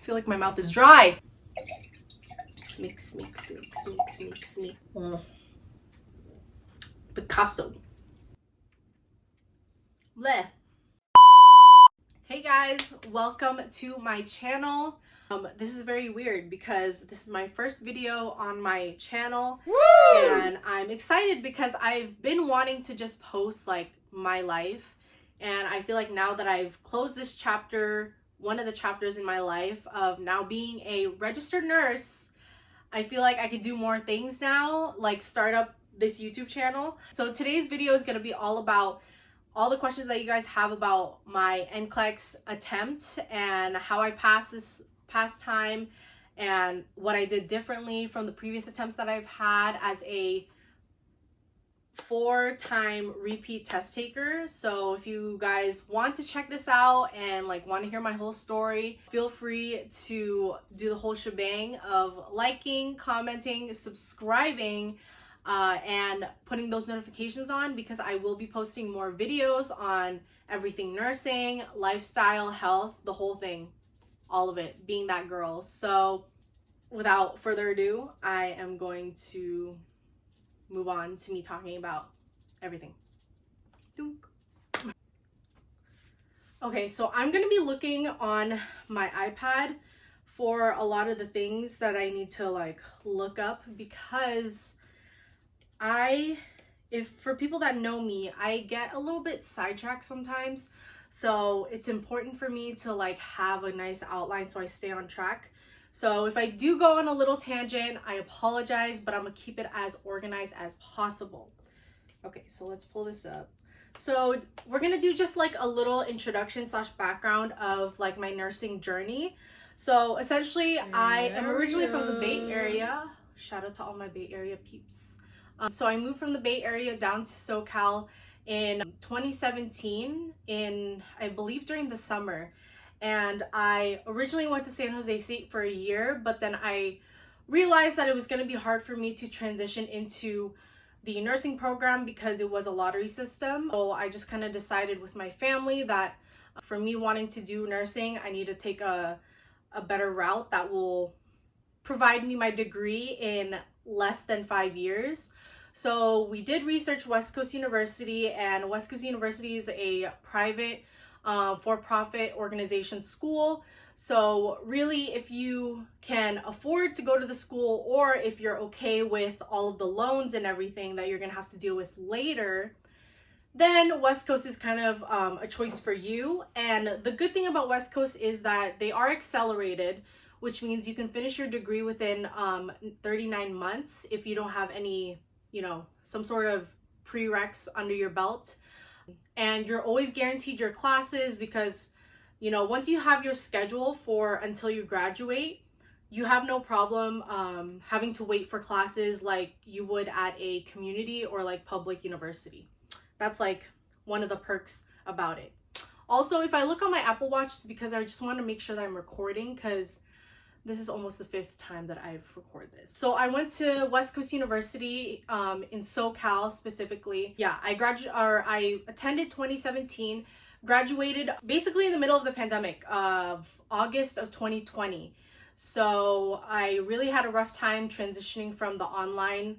feel like my mouth is dry. Mix. Picasso. Bleh. Hey guys, welcome to my channel. This is very weird because this is my first video on my channel. Woo! And I'm excited because I've been wanting to just post like my life, and I feel like now that I've closed this chapter, one of the chapters in my life of now being a registered nurse, I feel like I could do more things now, like start up this YouTube channel. So today's video is going to be all about all the questions that you guys have about my NCLEX attempt and how I passed this past time and what I did differently from the previous attempts that I've had as a 4-time repeat test taker. So if you guys want to check this out and like want to hear my whole story, feel free to do the whole shebang of liking, commenting, subscribing, and putting those notifications on, because I will be posting more videos on everything nursing, lifestyle, health, the whole thing, all of it, being that girl. So without further ado, I am going to move on to me talking about everything. Okay, so I'm going to be looking on my iPad for a lot of the things that I need to like look up, because if for people that know me, I get a little bit sidetracked sometimes. So it's important for me to like have a nice outline so I stay on track. So if I do go on a little tangent, I apologize, but I'm gonna keep it as organized as possible. Okay, so let's pull this up. So we're gonna do just like a little introduction / background of like my nursing journey. So essentially, I am originally from the Bay Area. Shout out to all my Bay Area peeps. So I moved from the Bay Area down to SoCal in 2017 I believe during the summer. And I originally went to San Jose State for a year, but then I realized that it was going to be hard for me to transition into the nursing program because it was a lottery system. So I just kind of decided with my family that for me wanting to do nursing, I need to take a better route that will provide me my degree in less than 5 years. So we did research West Coast University, and West Coast University is a private for-profit organization school. So really, if you can afford to go to the school, or if you're okay with all of the loans and everything that you're gonna have to deal with later, then West Coast is kind of a choice for you. And the good thing about West Coast is that they are accelerated, which means you can finish your degree within 39 months if you don't have any, some sort of prereqs under your belt. And you're always guaranteed your classes because, once you have your schedule for until you graduate, you have no problem having to wait for classes like you would at a community or like public university. That's like one of the perks about it. Also, if I look on my Apple Watch, it's because I just want to make sure that I'm recording, because this is almost the 5th time that I've recorded this. So I went to West Coast University in SoCal specifically. Yeah, I attended 2017, graduated basically in the middle of the pandemic of August of 2020. So I really had a rough time transitioning from the online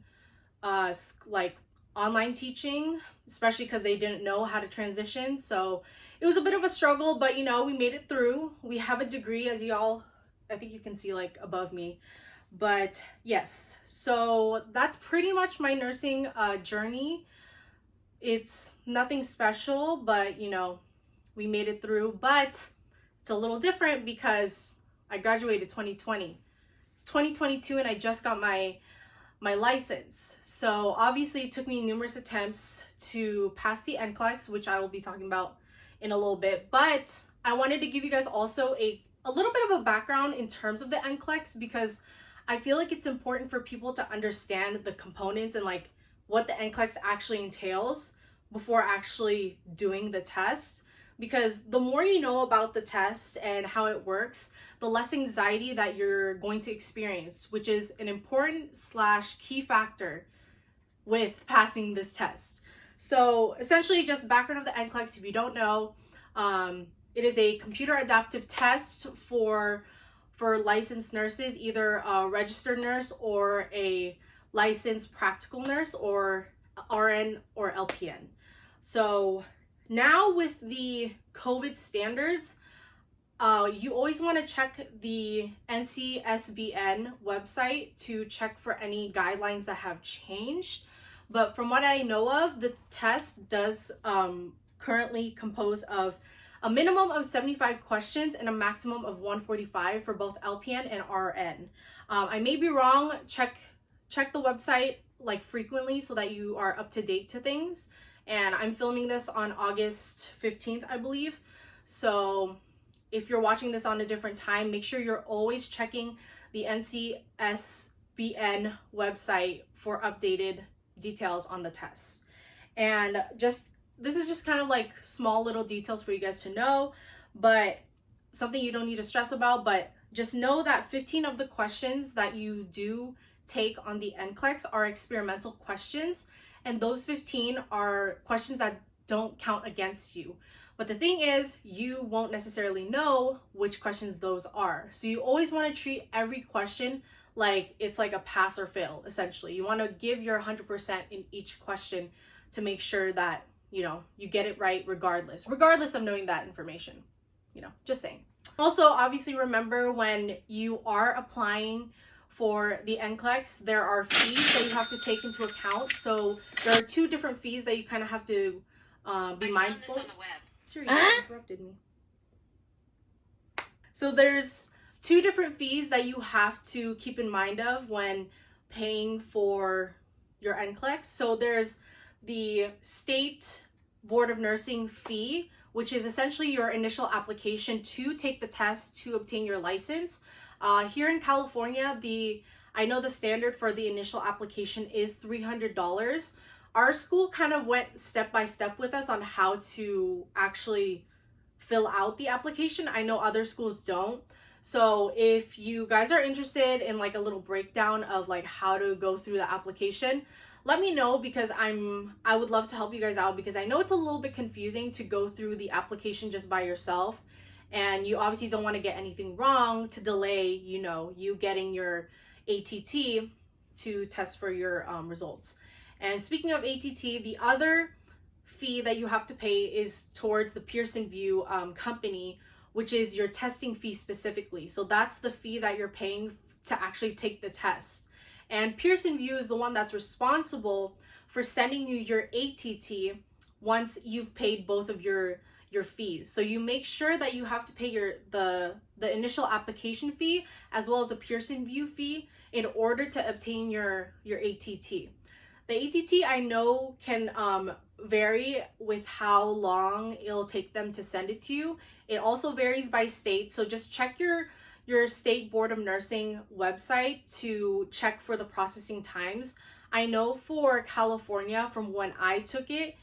teaching, especially because they didn't know how to transition. So it was a bit of a struggle, but we made it through. We have a degree, as I think you can see like above me. But yes, so that's pretty much my nursing journey. It's nothing special, but we made it through. But it's a little different because I graduated 2020. It's 2022 and I just got my license. So obviously it took me numerous attempts to pass the NCLEX, which I will be talking about in a little bit. But I wanted to give you guys also a little bit of a background in terms of the NCLEX, because I feel like it's important for people to understand the components and like what the NCLEX actually entails before actually doing the test. Because the more you know about the test and how it works, the less anxiety that you're going to experience, which is an important / key factor with passing this test. So essentially, just background of the NCLEX, if you don't know, it is a computer adaptive test for for licensed nurses, either a registered nurse or a licensed practical nurse, or RN or LPN. So now with the COVID standards, you always want to check the NCSBN website to check for any guidelines that have changed. But from what I know of, the test does currently compose of a minimum of 75 questions and a maximum of 145 for both LPN and RN. I may be wrong. Check the website like frequently so that you are up to date to things. And I'm filming this on August 15th, I believe. So if you're watching this on a different time, make sure you're always checking the NCSBN website for updated details on the tests. And this is just kind of like small little details for you guys to know, but something you don't need to stress about. But just know that 15 of the questions that you do take on the NCLEX are experimental questions, and those 15 are questions that don't count against you. But the thing is, you won't necessarily know which questions those are. So you always want to treat every question like it's like a pass or fail, essentially. You want to give your 100% in each question to make sure that, you know, you get it right regardless of knowing that information, you know, just saying. Also, obviously remember, when you are applying for the NCLEX, there are fees that you have to take into account. So there are 2 different fees that you kind of have to be mindful. I found this on the web. Siri interrupted me. So there's 2 different fees that you have to keep in mind of when paying for your NCLEX. So there's the State Board of Nursing fee, which is essentially your initial application to take the test to obtain your license. Here in California, I know the standard for the initial application is $300. Our school kind of went step by step with us on how to actually fill out the application. I know other schools don't. So if you guys are interested in like a little breakdown of like how to go through the application, let me know, because I would love to help you guys out, because I know it's a little bit confusing to go through the application just by yourself, and you obviously don't want to get anything wrong to delay, you know, you getting your ATT to test for your results. And speaking of ATT, the other fee that you have to pay is towards the Pearson VUE company, which is your testing fee specifically. So that's the fee that you're paying to actually take the test. And Pearson VUE is the one that's responsible for sending you your ATT once you've paid both of your fees. So you make sure that you have to pay the initial application fee as well as the Pearson VUE fee in order to obtain your ATT. The ATT, I know, can vary with how long it'll take them to send it to you. It also varies by state, so just check your State Board of Nursing website to check for the processing times. I know for California, from when I took it,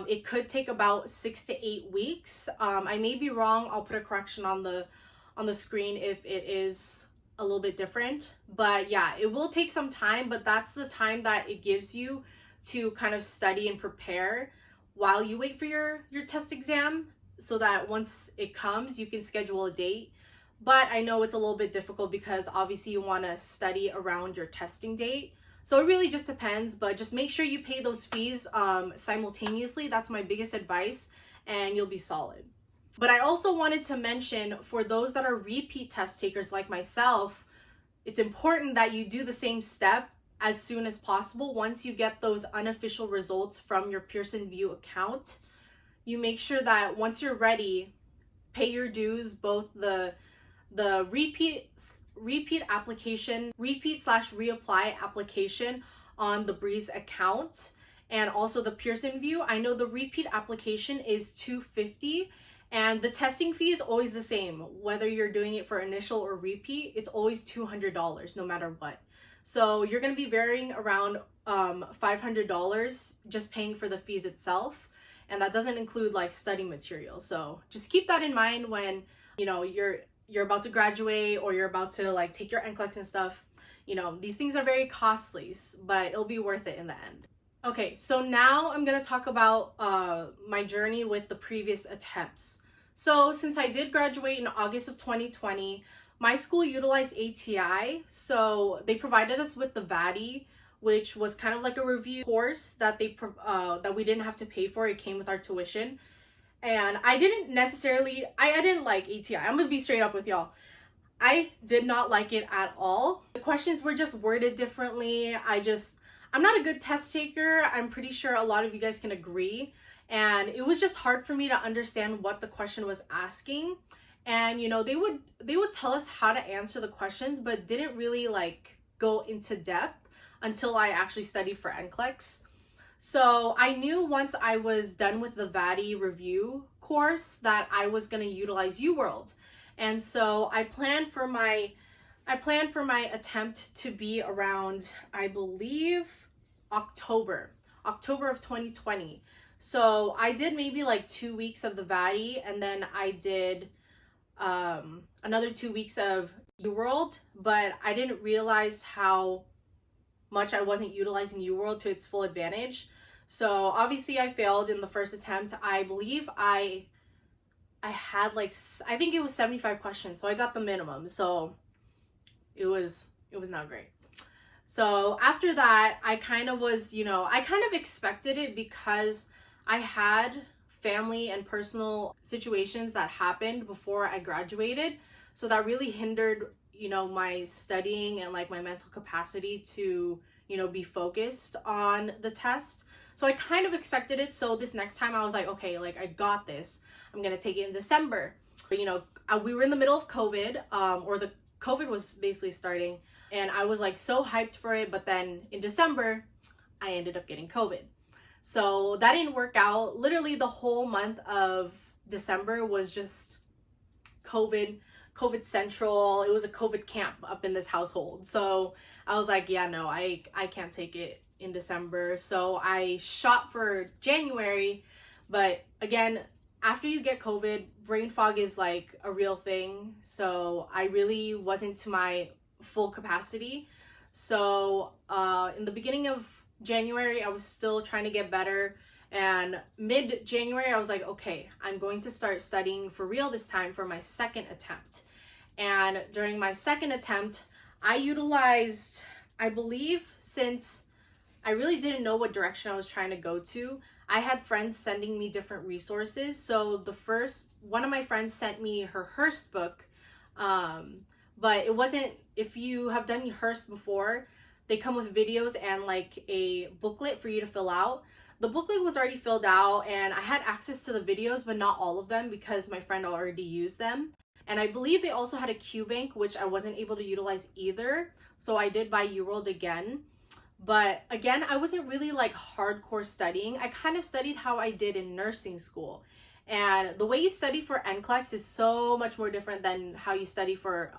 it could take about 6 to 8 weeks. I may be wrong. I'll put a correction on the screen if it is a little bit different. But yeah, it will take some time, but that's the time that it gives you to kind of study and prepare while you wait for your test exam, so that once it comes, you can schedule a date. But I know it's a little bit difficult because obviously you want to study around your testing date. So it really just depends, but just make sure you pay those fees simultaneously. That's my biggest advice, and you'll be solid. But I also wanted to mention, for those that are repeat test takers like myself, it's important that you do the same step as soon as possible. Once you get those unofficial results from your Pearson VUE account, you make sure that once you're ready, pay your dues, both the repeat application, repeat/reapply application on the Breeze account, and also the Pearson VUE. I know the repeat application is $250, and the testing fee is always the same. Whether you're doing it for initial or repeat, it's always $200 no matter what. So you're going to be varying around $500 just paying for the fees itself, and that doesn't include like study material. So just keep that in mind when, you know, you're about to graduate or you're about to like take your NCLEX and stuff. You know, these things are very costly, but it'll be worth it in the end. Okay, so now I'm going to talk about my journey with the previous attempts. So since I did graduate in August of 2020, my school utilized ATI, so they provided us with the VADI, which was kind of like a review course that that we didn't have to pay for. It came with our tuition. And I didn't necessarily, I didn't like ATI. I'm gonna be straight up with y'all. I did not like it at all. The questions were just worded differently. I'm not a good test taker. I'm pretty sure a lot of you guys can agree. And it was just hard for me to understand what the question was asking. And they would tell us how to answer the questions, but didn't really like go into depth until I actually studied for NCLEX. So I knew once I was done with the VADI review course that I was going to utilize UWorld. And so I planned for my attempt to be around, I believe, October of 2020. So I did maybe like 2 weeks of the VADI, and then I did another 2 weeks of UWorld, but I didn't realize how much I wasn't utilizing UWorld to its full advantage. So obviously I failed in the first attempt. I believe I had like, I think it was 75 questions, so I got the minimum. So it was not great. So after that, I kind of was, I kind of expected it because I had family and personal situations that happened before I graduated. So that really hindered, my studying and like my mental capacity to, be focused on the test. So I kind of expected it. So this next time I was like, okay, like I got this. I'm going to take it in December. But, we were in the middle of COVID, or the COVID was basically starting, and I was like so hyped for it. But then in December, I ended up getting COVID. So that didn't work out. Literally the whole month of December was just COVID central. It was a COVID camp up in this household. So I was like, yeah, no, I can't take it in December. So I shot for January. But again, after you get COVID, brain fog is like a real thing. So I really wasn't to my full capacity. So in the beginning of January, I was still trying to get better. And mid-January, I was like, okay, I'm going to start studying for real this time for my second attempt. And during my second attempt, I utilized, I believe, since I really didn't know what direction I was trying to go to, I had friends sending me different resources. So one of my friends sent me her Hearst book, but it wasn't, if you have done Hearst before, they come with videos and like a booklet for you to fill out. The booklet was already filled out and I had access to the videos, but not all of them because my friend already used them. And I believe they also had a QBank, which I wasn't able to utilize either. So I did buy UWorld again. But again, I wasn't really like hardcore studying. I kind of studied how I did in nursing school. And the way you study for NCLEX is so much more different than how you study for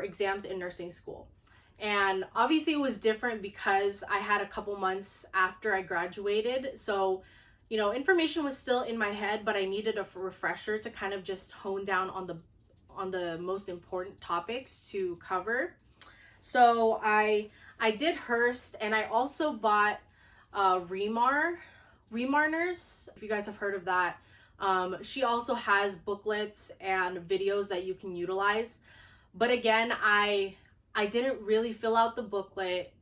exams in nursing school. And obviously it was different because I had a couple months after I graduated. So, information was still in my head, but I needed a refresher to kind of just hone down on the most important topics to cover. So I did Hearst, and I also bought Remarners, if you guys have heard of that. She also has booklets and videos that you can utilize. But again, I didn't really fill out the booklet.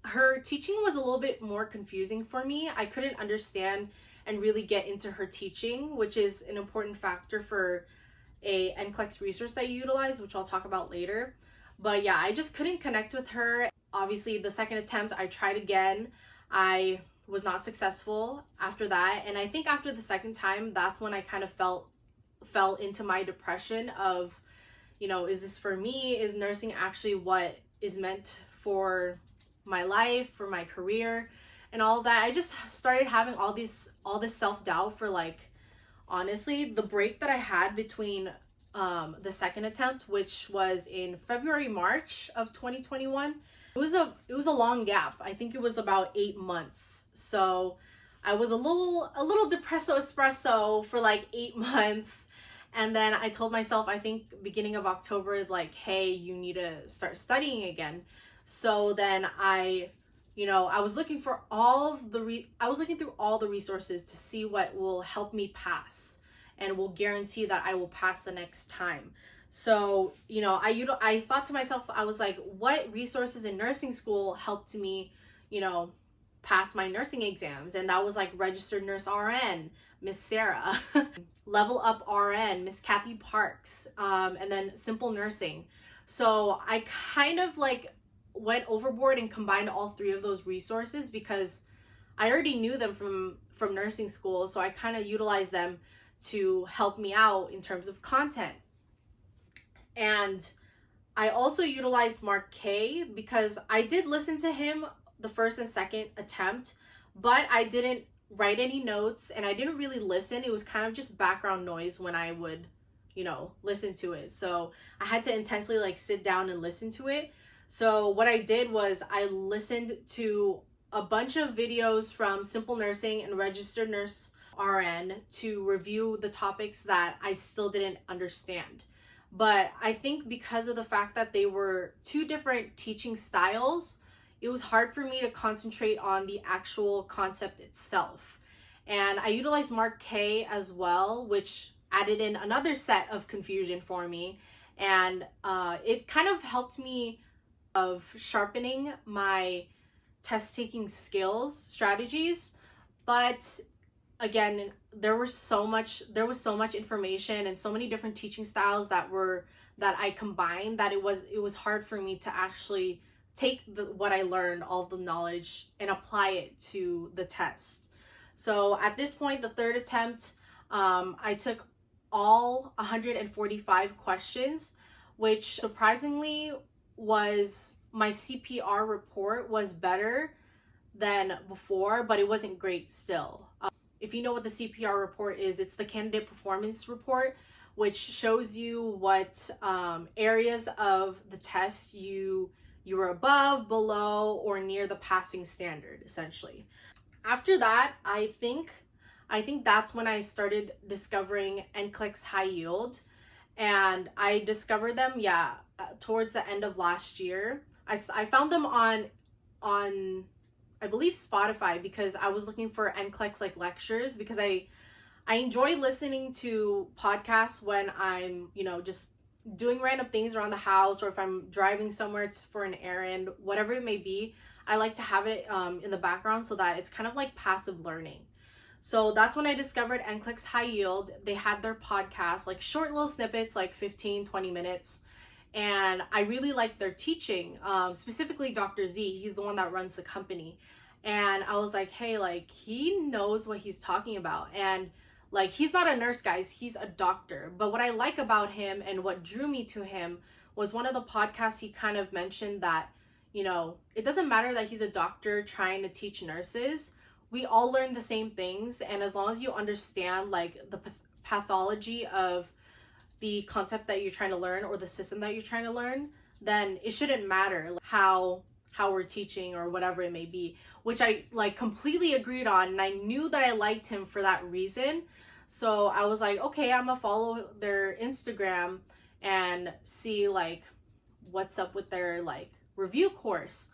Her teaching was a little bit more confusing for me. I couldn't understand and really get into her teaching, which is an important factor for a NCLEX resource that you utilize, which I'll talk about later. But yeah, I just couldn't connect with her. Obviously, the second attempt, I tried again. I was not successful after that. And I think after the second time, that's when I kind of fell into my depression of, is this for me? Is nursing actually what is meant for my life, for my career, and all of that? I just started having all this self-doubt for like, honestly, the break that I had between the second attempt, which was in March of 2021. It was a long gap. I think it was about 8 months. So I was a little depresso espresso for like 8 months. And then I told myself, I think beginning of October, like, hey, you need to start studying again. So then I was looking through all the resources to see what will help me pass. and will guarantee that I will pass the next time. So, you know, I thought to myself, I was like, what resources in nursing school helped me, you know, pass my nursing exams? And that was like Registered Nurse RN, Miss Sarah, Level Up RN, Miss Kathy Parks, and then Simple Nursing. So I kind of like went overboard and combined all three of those resources because I already knew them from nursing school. So I kind of utilized them to help me out in terms of content. And I also utilized Mark K because I did listen to him the first and second attempt, but I didn't write any notes and I didn't really listen. It was kind of just background noise when I would, you know, listen to it. So I had to intensely like sit down and listen to it. So what I did was I listened to a bunch of videos from Simple Nursing and Registered Nurse RN to review the topics that I still didn't understand. But I think because of the fact that they were two different teaching styles, it was hard for me to concentrate on the actual concept itself. And I utilized Mark K as well, which added in another set of confusion for me. And it kind of helped me of sharpening my test taking skills, strategies. But again, there was so much information and so many different teaching styles that I combined that it was hard for me to actually take what I learned, all the knowledge, and apply it to the test. So at this point, the third attempt, I took all 145 questions, which surprisingly was my CPR report was better than before, but it wasn't great still. If you know what the CPR report is, it's the candidate performance report, which shows you what areas of the test you were above, below, or near the passing standard, essentially. After that, I think that's when I started discovering NCLEX high yield, and I discovered them, towards the end of last year. I found them on I believe Spotify because I was looking for NCLEX like lectures because I enjoy listening to podcasts when I'm, you know, just doing random things around the house, or if I'm driving somewhere for an errand, whatever it may be. I like to have it in the background so that it's kind of like passive learning. So that's when I discovered NCLEX High Yield. They had their podcast, like short little snippets, like 15, 20 minutes. And I really liked their teaching, specifically Dr. Z. He's the one that runs the company. And I was like, hey, like, he knows what he's talking about. And like, he's not a nurse, guys, he's a doctor. But what I like about him and what drew me to him was one of the podcasts he kind of mentioned that, you know, it doesn't matter that he's a doctor trying to teach nurses. We all learn the same things. And as long as you understand like the pathology of the concept that you're trying to learn or the system that you're trying to learn, then it shouldn't matter how we're teaching or whatever it may be, which I like completely agreed on. And I knew that I liked him for that reason. So I was like, okay, I'm gonna follow their Instagram and see like what's up with their like review course.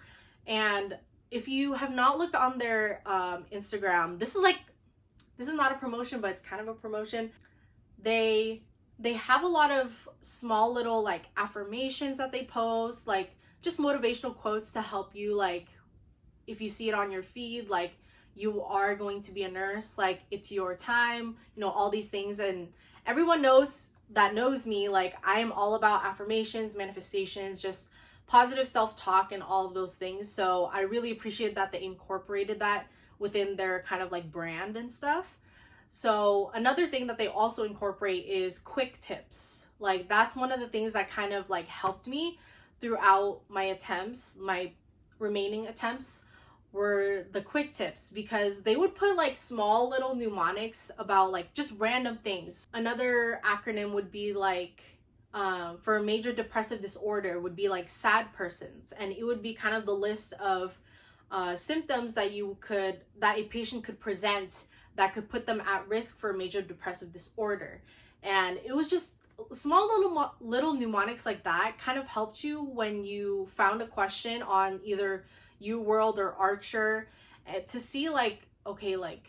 And if you have not looked on their Instagram, this is not a promotion, but it's kind of a promotion. They have a lot of small little like affirmations that they post, like just motivational quotes to help you, like if you see it on your feed, like you are going to be a nurse, like it's your time, you know, all these things. And everyone knows me, like I am all about affirmations, manifestations, just positive self-talk and all of those things. So I really appreciate that they incorporated that within their kind of like brand and stuff. So another thing that they also incorporate is quick tips. Like that's one of the things that kind of like helped me throughout my attempts. My remaining attempts were the quick tips because they would put like small little mnemonics about like just random things. Another acronym would be like for a major depressive disorder would be like SAD persons, and it would be kind of the list of symptoms that a patient could present that could put them at risk for a major depressive disorder. And it was just small little mnemonics like that kind of helped you when you found a question on either UWorld or Archer to see like, okay, like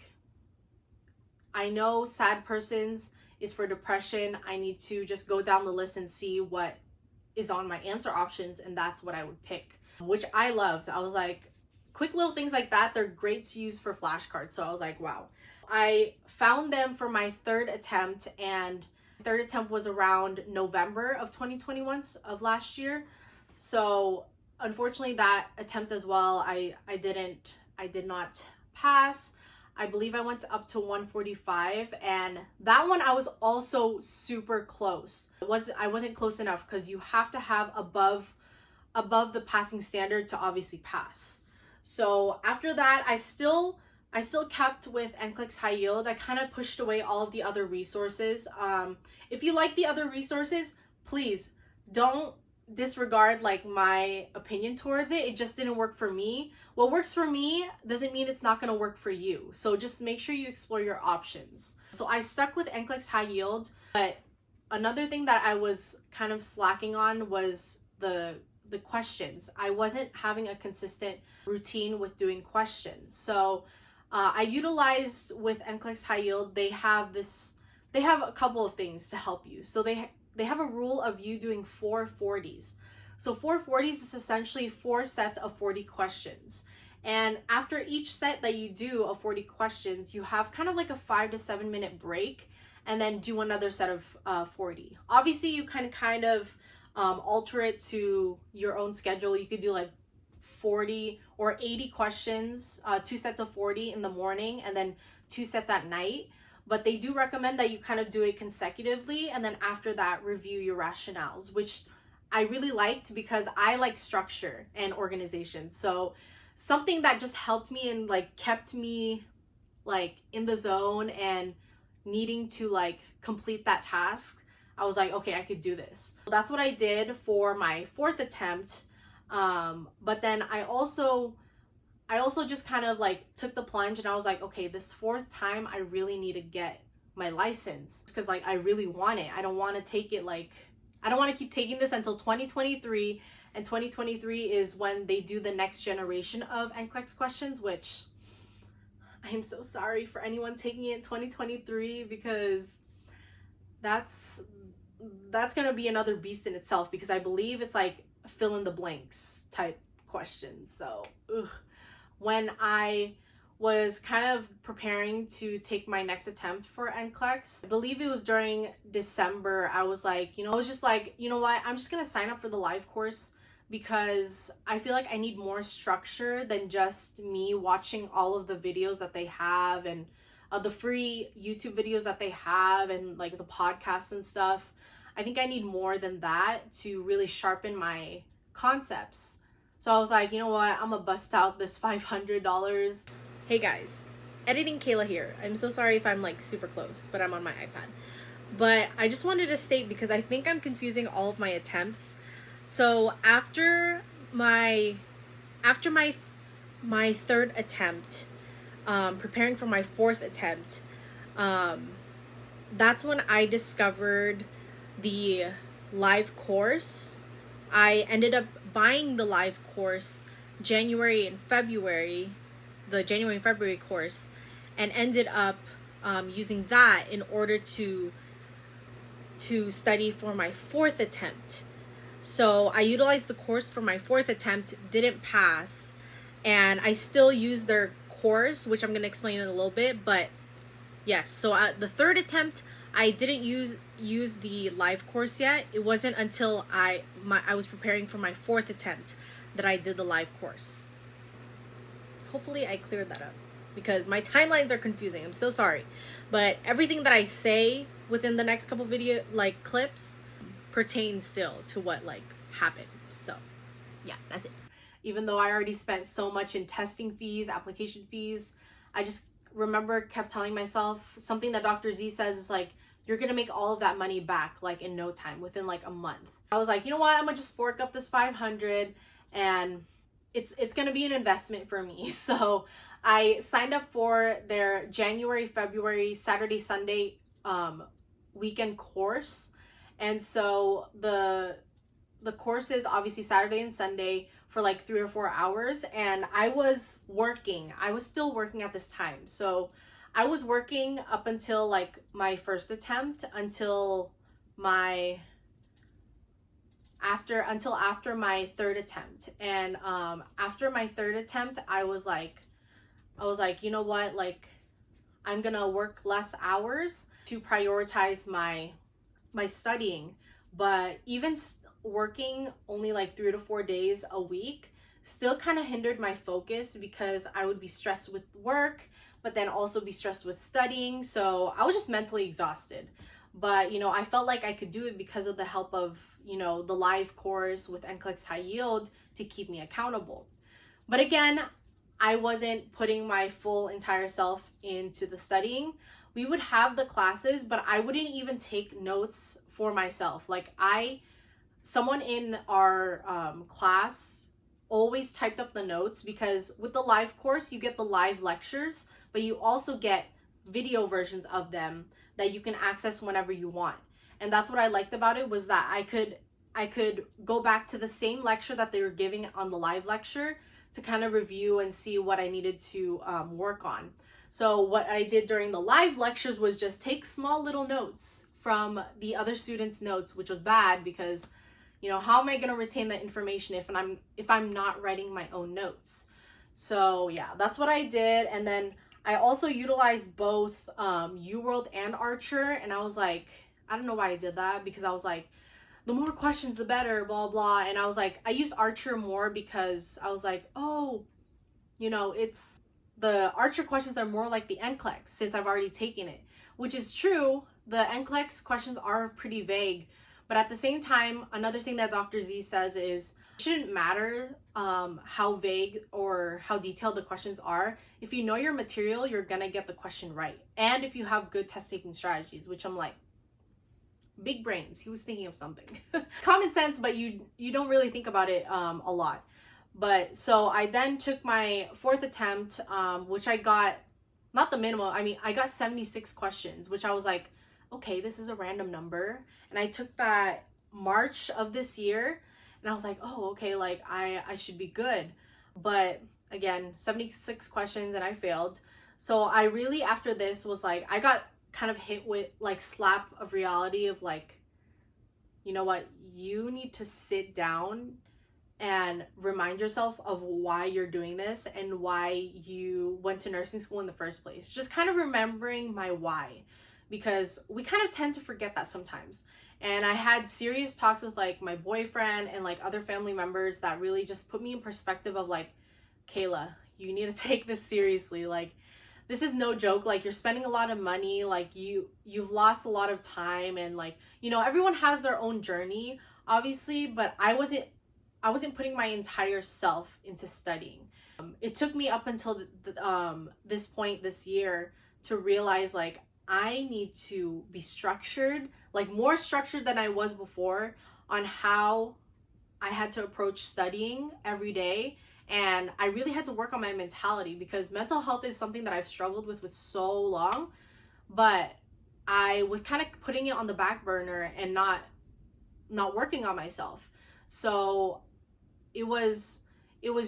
I know SAD persons is for depression, I need to just go down the list and see what is on my answer options, and that's what I would pick, which I loved. I was like, quick little things like that, they're great to use for flashcards. So I was like, wow. I found them for my third attempt, and third attempt was around November of 2021 of last year. So unfortunately that attempt as well, I did not pass. I believe I went up to 145, and that one I was also super close. I wasn't close enough because you have to have above the passing standard to obviously pass. So after that, I still kept with NCLEX High Yield. I kind of pushed away all of the other resources. If you like the other resources, please don't disregard like my opinion towards it. It just didn't work for me. What works for me doesn't mean it's not going to work for you. So just make sure you explore your options. So I stuck with NCLEX High Yield, but another thing that I was kind of slacking on was the questions. I wasn't having a consistent routine with doing questions. So I utilized with NCLEX High Yield, they have a couple of things to help you. So they have a rule of you doing 4 40s. So 4 40s is essentially 4 sets of 40 questions. And after each set that you do of 40 questions, you have kind of like a 5 to 7 minute break, and then do another set of 40. Obviously, you can kind of alter it to your own schedule. You could do like 40 or 80 questions, 2 sets of 40 in the morning, and then 2 sets at night. But they do recommend that you kind of do it consecutively, and then after that review your rationales, which I really liked because I like structure and organization. So something that just helped me and like kept me like in the zone and needing to like complete that task. I was like, okay, I could do this. So that's what I did for my 4th attempt. But then I also just kind of like took the plunge, and I was like, okay, this 4th time I really need to get my license, because like I really want it. I don't want to take it like, I don't want to keep taking this until 2023, and 2023 is when they do the next generation of NCLEX questions, which I am so sorry for anyone taking it in 2023, because that's gonna be another beast in itself, because I believe it's like fill in the blanks type questions. So when I was kind of preparing to take my next attempt for NCLEX, I believe it was during December, I was like, I was just like, you know what, I'm just gonna sign up for the live course, because I feel like I need more structure than just me watching all of the videos that they have, and the free YouTube videos that they have, and like the podcasts and stuff. I think I need more than that to really sharpen my concepts. So I was like, you know what, I'm gonna bust out this $500. Hey guys, editing Kayla here. I'm so sorry if I'm like super close, but I'm on my iPad. But I just wanted to state, because I think I'm confusing all of my attempts. So after my 3rd attempt, preparing for my 4th attempt, that's when I discovered the live course. I ended up buying the live course January and February course, and ended up using that in order to study for my 4th attempt. So I utilized the course for my 4th attempt, didn't pass, and I still used their course, which I'm going to explain in a little bit. But yes, so the 3rd attempt, I didn't use the live course yet. It wasn't until I was preparing for my 4th attempt that I did the live course. Hopefully I cleared that up, because my timelines are confusing. I'm so sorry. But everything that I say within the next couple video like clips pertains still to what like happened. So yeah, that's it. Even though I already spent so much in testing fees, application fees, I just kept telling myself something that Dr. Z says is like, you're gonna make all of that money back like in no time, within like a month. I was like, you know what, I'm gonna just fork up this 500, and it's gonna be an investment for me. So I signed up for their January, February, Saturday, Sunday weekend course. And so the course is obviously Saturday and Sunday for like 3 or 4 hours, and I was still working at this time. So I was working up until like my first attempt, until after my third attempt. And after my third attempt, I was like, you know what, like, I'm gonna work less hours to prioritize my studying. But even working only like 3 to 4 days a week still kind of hindered my focus, because I would be stressed with work, but then also be stressed with studying. So I was just mentally exhausted. But, I felt like I could do it because of the help of, the live course with NCLEX High Yield to keep me accountable. But again, I wasn't putting my full entire self into the studying. We would have the classes, but I wouldn't even take notes for myself. Like, someone in our class always typed up the notes, because with the live course, you get the live lectures, but you also get video versions of them that you can access whenever you want. And that's what I liked about it, was that I could go back to the same lecture that they were giving on the live lecture to kind of review and see what I needed to work on. So what I did during the live lectures was just take small little notes from the other students' notes, which was bad, because how am I going to retain that information if I'm not writing my own notes? So yeah, that's what I did. And then I also utilized both UWorld and Archer, and I was like, I don't know why I did that, because I was like, the more questions the better, blah blah. And I was like, I used Archer more because I was like, oh, it's the Archer questions are more like the NCLEX, since I've already taken it, which is true. The NCLEX questions are pretty vague, but at the same time, another thing that Dr. Z says is it shouldn't matter how vague or how detailed the questions are. If you know your material, you're gonna get the question right. And if you have good test taking strategies, which I'm like, big brains, he was thinking of something. Common sense, but you don't really think about it a lot. But so I then took my fourth attempt, which I got not the minimum. I mean, I got 76 questions, which I was like, okay, this is a random number. And I took that March of this year, and I was like, oh, okay, like I should be good. But again, 76 questions and I failed. So I really, after this, was like, I got kind of hit with like slap of reality of like, you know what, you need to sit down and remind yourself of why you're doing this and why you went to nursing school in the first place. Just kind of remembering my why, because we kind of tend to forget that sometimes. And I had serious talks with like my boyfriend and like other family members that really just put me in perspective of like, Kayla, you need to take this seriously. Like, this is no joke. Like, you're spending a lot of money, like you've lost a lot of time, and like, everyone has their own journey, obviously, but I wasn't putting my entire self into studying. It took me up until this point this year to realize like I need to be structured, like more structured than I was before, on how I had to approach studying every day. And I really had to work on my mentality, because mental health is something that I've struggled with so long, but I was kind of putting it on the back burner and not working on myself. So it was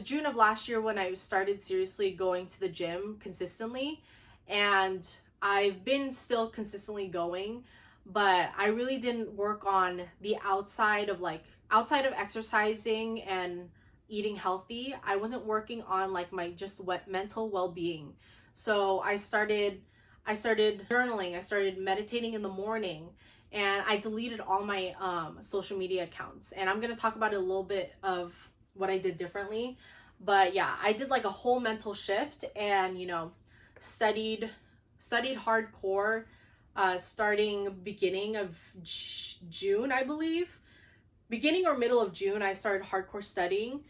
June of last year when I started seriously going to the gym consistently, and I've been still consistently going, but I really didn't work on the outside of exercising and eating healthy. I wasn't working on like my mental well-being. So I started journaling, I started meditating in the morning, and I deleted all my social media accounts. And I'm going to talk about a little bit of what I did differently. But yeah, I did like a whole mental shift, and studied hardcore starting beginning of June, I believe. Beginning or middle of June, I started hardcore studying.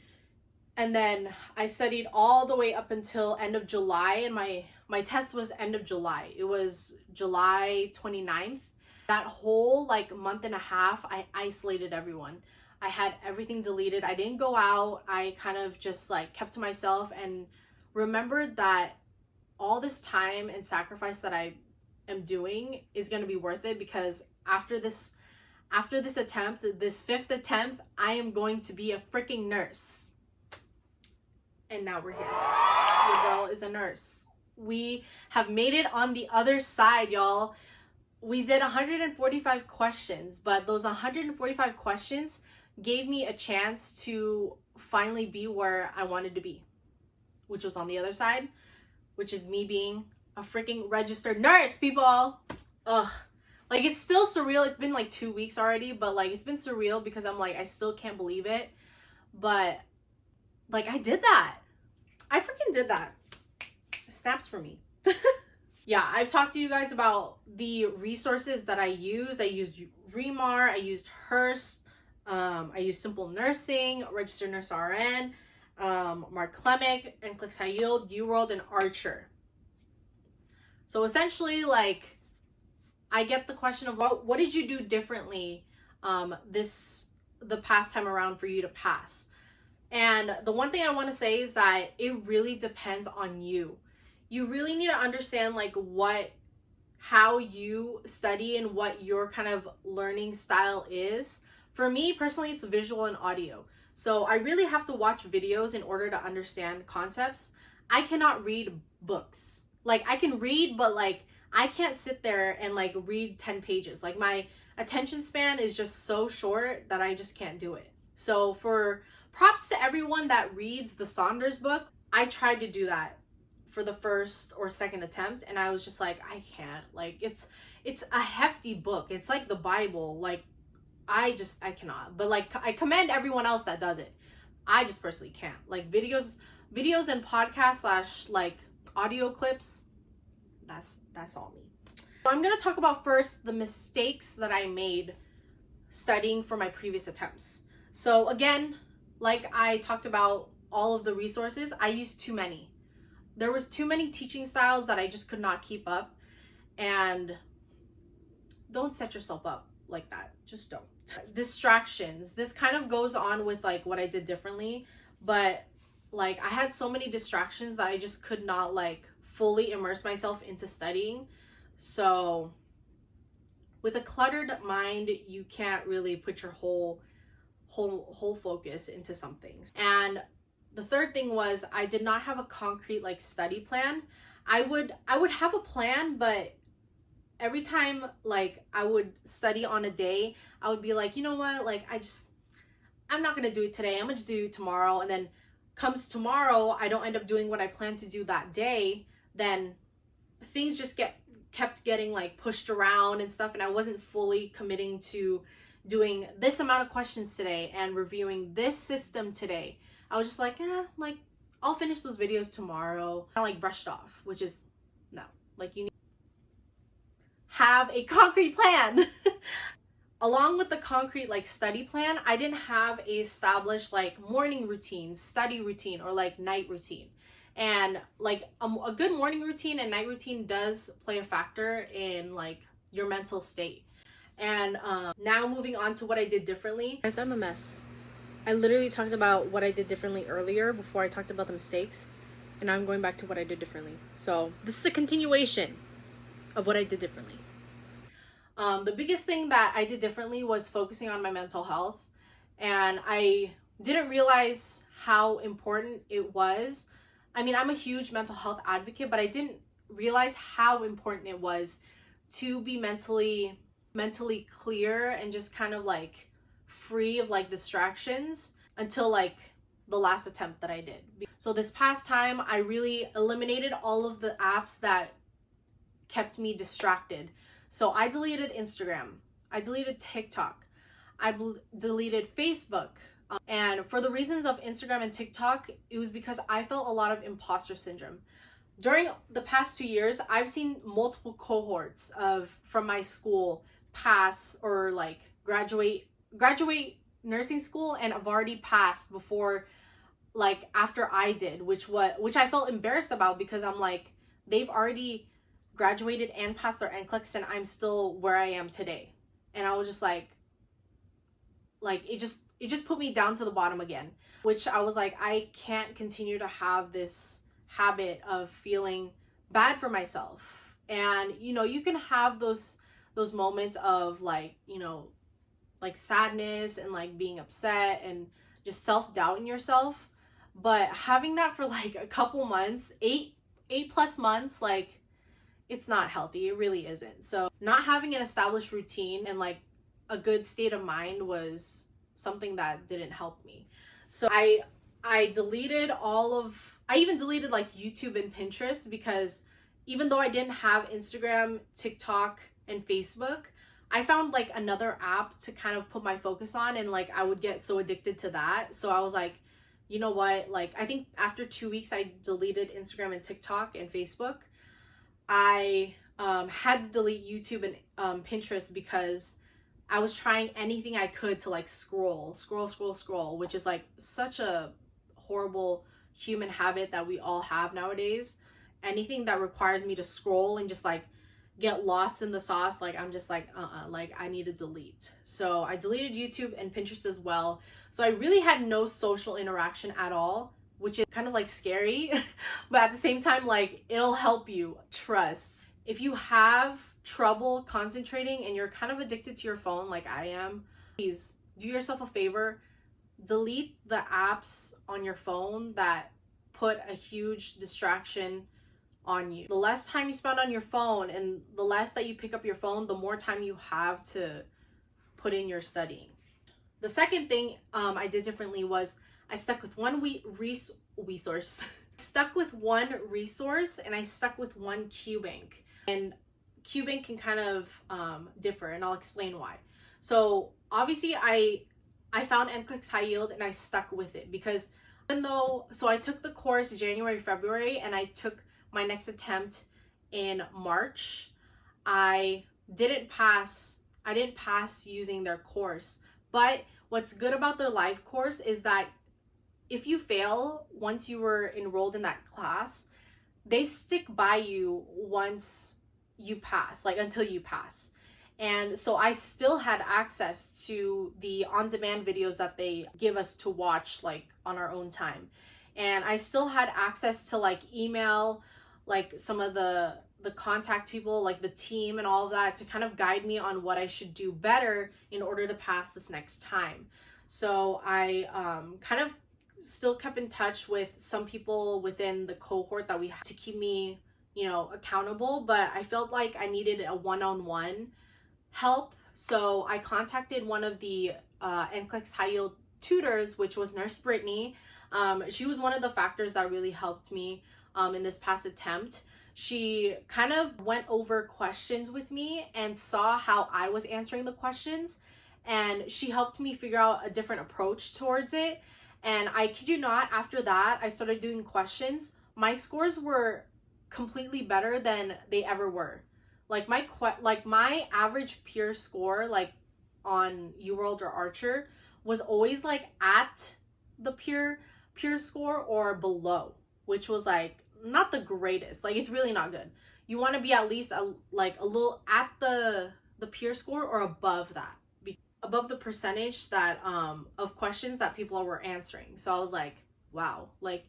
And then I studied all the way up until end of July, and my test was end of July. It was July 29th. That whole like month and a half, I isolated everyone. I had everything deleted. I didn't go out. I kind of just like kept to myself and remembered that all this time and sacrifice that I am doing is going to be worth it, because after this attempt, this fifth attempt, I am going to be a freaking nurse. And now we're here. Your girl is a nurse. We have made it on the other side, y'all. We did 145 questions, but those 145 questions gave me a chance to finally be where I wanted to be, which was on the other side, which is me being a freaking registered nurse, people. Ugh. Like, it's still surreal. It's been like 2 weeks already, but like, it's been surreal because I'm like, I still can't believe it. But like, I did that. I freaking did that. Snaps for me. Yeah, I've talked to you guys about the resources that I used. I used Remar, I used Hearst, I used Simple Nursing, Registered Nurse RN, Mark Klemic, NCLEX High Yield, UWorld, and Archer. So essentially, like, I get the question of what did you do differently the past time around for you to pass? And the one thing I want to say is that it really depends on you. You really need to understand like how you study and what your kind of learning style is. For me personally, it's visual and audio. So I really have to watch videos in order to understand concepts. I cannot read books. Like, I can read, but like, I can't sit there and like read 10 pages. Like, my attention span is just so short that I just can't do it. So for props to everyone that reads the Saunders book, I tried to do that for the first or second attempt, and I was just like, I can't. Like, it's a hefty book. It's like the Bible. Like, I cannot. But like, I commend everyone else that does it. I just personally can't. Like, videos and podcasts / like audio clips, that's all me. So I'm gonna talk about first the mistakes that I made studying for my previous attempts. So again, like I talked about all of the resources, I used too many. There was too many teaching styles that I just could not keep up. And don't set yourself up like that. Just don't. Distractions. This kind of goes on with like what I did differently, but like I had so many distractions that I just could not like fully immerse myself into studying. So with a cluttered mind, you can't really put your whole focus into something. And the third thing was I did not have a concrete like study plan. I would have a plan, but every time like I would study on a day, I would be like, you know what, like I'm not gonna do it today, I'm gonna just do it tomorrow. And then comes tomorrow, I don't end up doing what I planned to do that day, then things just kept getting like pushed around and stuff, and I wasn't fully committing to doing this amount of questions today and reviewing this system today. I was just like, like I'll finish those videos tomorrow. I like brushed off, which is no, like you need to have a concrete plan. Along with the concrete like study plan, I didn't have a established like morning routine, study routine, or like night routine. And like a good morning routine and night routine does play a factor in like your mental state. And now moving on to what I did differently. Guys, I'm a mess. I literally talked about what I did differently earlier before I talked about the mistakes, and now I'm going back to what I did differently. So this is a continuation of what I did differently. The biggest thing that I did differently was focusing on my mental health, and I didn't realize how important it was. I mean, I'm a huge mental health advocate, but I didn't realize how important it was to be mentally clear and just kind of like free of like distractions until like the last attempt that I did. So this past time, I really eliminated all of the apps that kept me distracted. So I deleted Instagram, I deleted TikTok, I deleted Facebook. And for the reasons of Instagram and TikTok, it was because I felt a lot of imposter syndrome. During the past 2 years, I've seen multiple cohorts from my school pass or like graduate nursing school, and I've already passed before, like after I did, which I felt embarrassed about, because I'm like, they've already graduated and passed their NCLEX, and I'm still where I am today. And I was just like it just put me down to the bottom again, which I was like, I can't continue to have this habit of feeling bad for myself. And you know, you can have those moments of like, you know, like sadness and like being upset and just self-doubt in yourself, but having that for like a couple months, 8+ months, like, it's not healthy. It really isn't. So not having an established routine and like a good state of mind was something that didn't help me. So I deleted I even deleted like YouTube and Pinterest, because even though I didn't have Instagram, TikTok, and Facebook, I found like another app to kind of put my focus on, and like I would get so addicted to that. So I was like, you know what? Like, I think after 2 weeks I deleted Instagram and TikTok and Facebook. I had to delete YouTube and Pinterest, because I was trying anything I could to like scroll, which is like such a horrible human habit that we all have nowadays. Anything that requires me to scroll and just like get lost in the sauce, like I'm just like, like I need to delete. So I deleted YouTube and Pinterest as well. So I really had no social interaction at all, which is kind of like scary, but at the same time, like, it'll help you, trust. If you have trouble concentrating and you're kind of addicted to your phone like I am, please do yourself a favor, delete the apps on your phone that put a huge distraction on you. The less time you spend on your phone and the less that you pick up your phone, the more time you have to put in your studying. The second thing I did differently was I stuck with one resource. Stuck with one resource, and I stuck with one QBank. And QBank can kind of differ, and I'll explain why. So obviously I found NCLEX High Yield and I stuck with it, because even though, so I took the course January, February, and I took my next attempt in March. I didn't pass using their course. But what's good about their live course is that if you fail once you were enrolled in that class, they stick by you once you pass, like until you pass. And so I still had access to the on-demand videos that they give us to watch, like on our own time. And I still had access to like email, like some of the contact people, like the team and all of that, to kind of guide me on what I should do better in order to pass this next time. So I kind of still kept in touch with some people within the cohort that we had to keep me, accountable, but I felt like I needed a one-on-one help. So I contacted one of the NCLEX High Yield tutors, which was Nurse Brittany. She was one of the factors that really helped me in this past attempt. She kind of went over questions with me and saw how I was answering the questions, and she helped me figure out a different approach towards it. And I kid you not, after that, I started doing questions. My scores were completely better than they ever were. Like my average peer score, like on UWorld or Archer, was always like at the peer score or below, which was like not the greatest. Like, it's really not good. You want to be at least a little at the peer score or above that, above the percentage that of questions that people were answering. So I was like, wow, like,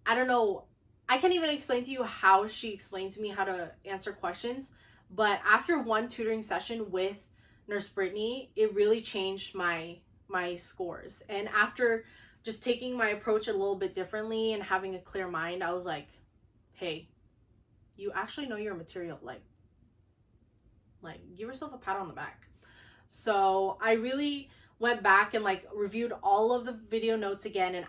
I don't know, I can't even explain to you how she explained to me how to answer questions, but after one tutoring session with Nurse Brittany, it really changed my scores. And after just taking my approach a little bit differently and having a clear mind, I was like, hey, you actually know your material. Like give yourself a pat on the back. So I really went back and like reviewed all of the video notes again. And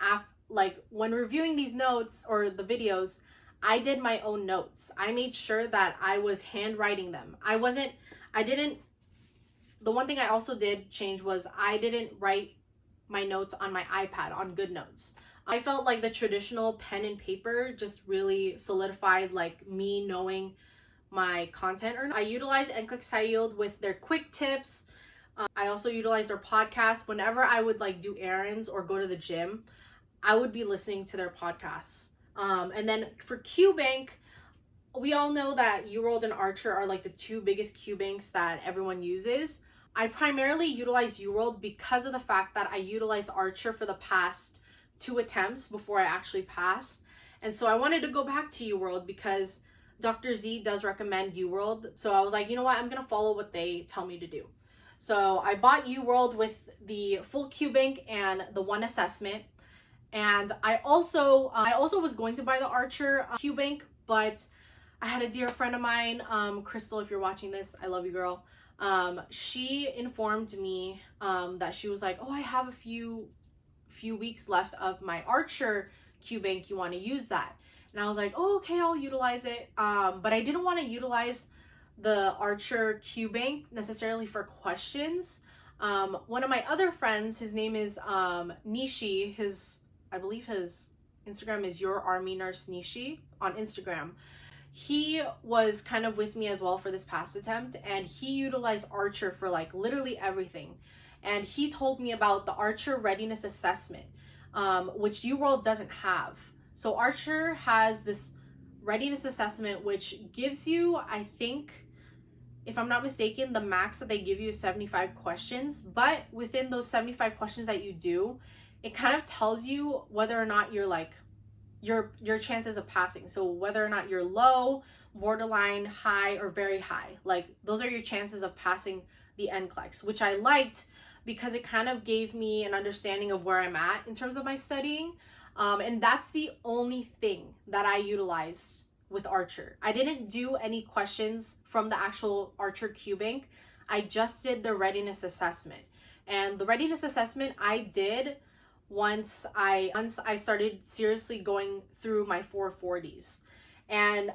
when reviewing these notes or the videos, I did my own notes. I made sure that I was handwriting them. The one thing I also did change was I didn't write my notes on my iPad on GoodNotes. I felt like the traditional pen and paper just really solidified like me knowing my content. I utilized NCLEX High Yield with their quick tips. I also utilized their podcast. Whenever I would like do errands or go to the gym, I would be listening to their podcasts. And then for QBank, we all know that UWorld and Archer are like the two biggest QBanks that everyone uses. I primarily utilize UWorld because of the fact that I utilized Archer for the past 2 attempts before I actually passed. And so I wanted to go back to UWorld because Dr. Z does recommend UWorld. So I was like, you know what, I'm going to follow what they tell me to do. So I bought UWorld with the full QBank and the one assessment. And I also was going to buy the Archer QBank, But I had a dear friend of mine, Crystal, if you're watching this, I love you, girl. She informed me that she was like, oh, I have a few weeks left of my Archer Q bank. You want to use that? And I was like, oh, okay, I'll utilize it. But I didn't want to utilize the Archer Q bank necessarily for questions. One of my other friends, his name is Nishi. I believe his Instagram is Your Army Nurse Nishi on Instagram. He was kind of with me as well for this past attempt, and he utilized Archer for like literally everything. And he told me about the Archer Readiness Assessment, which UWorld doesn't have. So Archer has this readiness assessment, which gives you, I think, if I'm not mistaken, the max that they give you is 75 questions. But within those 75 questions that you do, it kind of tells you whether or not you're like, your chances of passing. So whether or not you're low, borderline, high, or very high. Like, those are your chances of passing the NCLEX, which I liked because it kind of gave me an understanding of where I'm at in terms of my studying. And that's the only thing that I utilized with Archer. I didn't do any questions from the actual Archer Q bank. I just did the readiness assessment. And the readiness assessment I did once I started seriously going through my 440s. And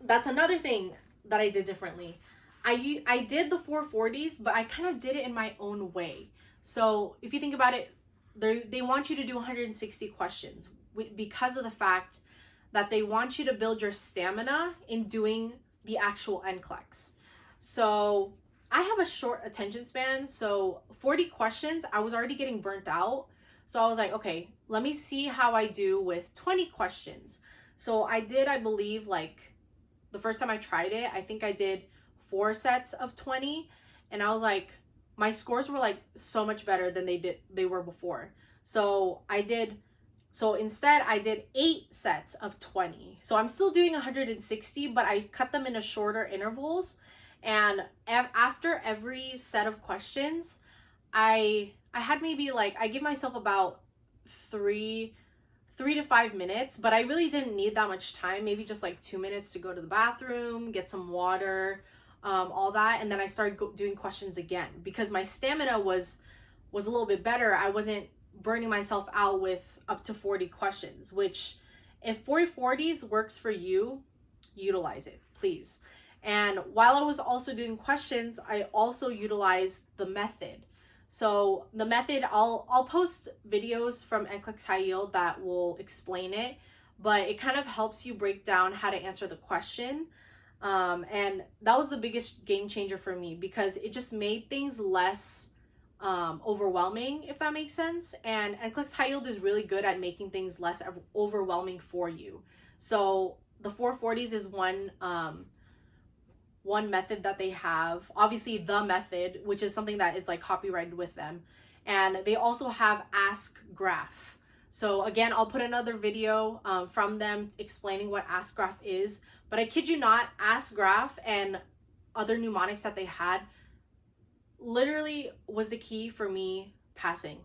that's another thing that I did differently. I did the 440s, but I kind of did it in my own way. So if you think about it, they want you to do 160 questions because of the fact that they want you to build your stamina in doing the actual NCLEX. So I have a short attention span, so 40 questions, I was already getting burnt out. So I was like, okay, let me see how I do with 20 questions. So I did, I believe, like the first time I tried it, I think I did 4 sets of 20. And I was like, my scores were like so much better than they were before. So instead I did 8 sets of 20. So I'm still doing 160, but I cut them into shorter intervals. And after every set of questions, I had maybe like, I give myself about 3 to 5 minutes, but I really didn't need that much time. Maybe just like 2 minutes to go to the bathroom, get some water, all that. And then I started doing questions again because my stamina was a little bit better. I wasn't burning myself out with up to 40 questions, which if 40/40s works for you, utilize it, please. And while I was also doing questions, I also utilized the method. So the method, I'll post videos from NCLEX High Yield that will explain it, but it kind of helps you break down how to answer the question. And that was the biggest game changer for me because it just made things less overwhelming, if that makes sense. And NCLEX High Yield is really good at making things less overwhelming for you. So the 440s is one method that they have. Obviously the method, which is something that is like copyrighted with them. And they also have Ask Graph. So again, I'll put another video from them explaining what Ask Graph is. But I kid you not, Ask Graph and other mnemonics that they had literally was the key for me passing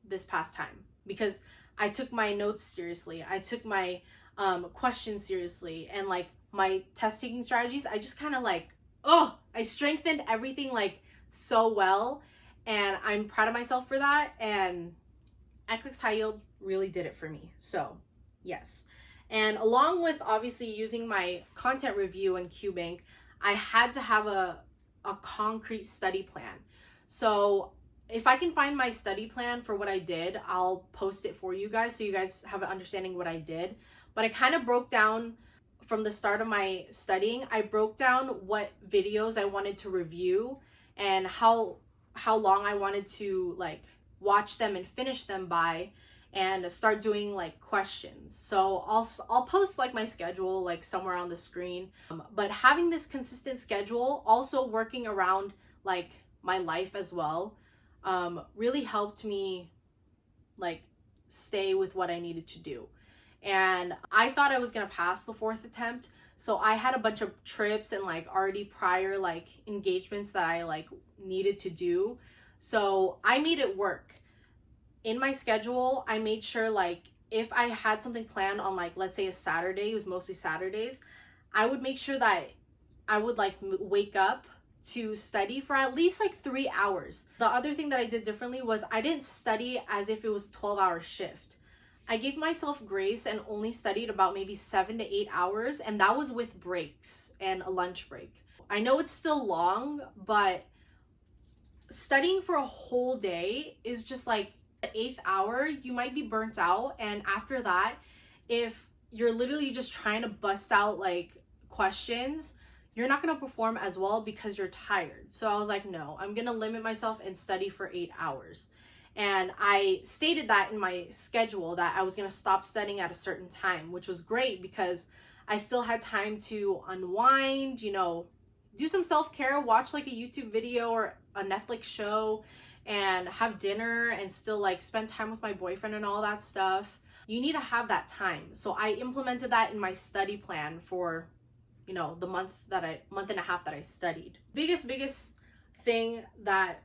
this past time, because I took my notes seriously. I took my questions seriously, and like my test taking strategies, I just kind of like, I strengthened everything like so well, and I'm proud of myself for that. And NCLEX High Yield really did it for me. So yes. And along with obviously using my content review and QBank, I had to have a concrete study plan. So if I can find my study plan for what I did, I'll post it for you guys so you guys have an understanding of what I did. But I kind of broke down from the start of my studying, I broke down what videos I wanted to review and how long I wanted to like watch them and finish them by, and start doing like questions. So I'll post like my schedule like somewhere on the screen. But having this consistent schedule, also working around like my life as well, really helped me like stay with what I needed to do. And I thought I was gonna pass the 4th attempt, so I had a bunch of trips and like already prior like engagements that I like needed to do. So I made it work. In my schedule, I made sure like if I had something planned on, like, let's say a Saturday, it was mostly Saturdays, I would make sure that I would like wake up to study for at least like 3 hours. The other thing that I did differently was I didn't study as if it was a 12-hour shift. I gave myself grace and only studied about maybe 7 to 8 hours, and that was with breaks and a lunch break. I know it's still long, but studying for a whole day is just like the eighth hour, you might be burnt out. And after that, if you're literally just trying to bust out like questions, you're not going to perform as well because you're tired. So I was like, no, I'm going to limit myself and study for 8 hours. And I stated that in my schedule that I was going to stop studying at a certain time, which was great because I still had time to unwind, you know, do some self-care, watch like a YouTube video or a Netflix show, and have dinner and still like spend time with my boyfriend and all that stuff. You need to have that time. So I implemented that in my study plan for, you know, the month and a half that I studied. Biggest thing that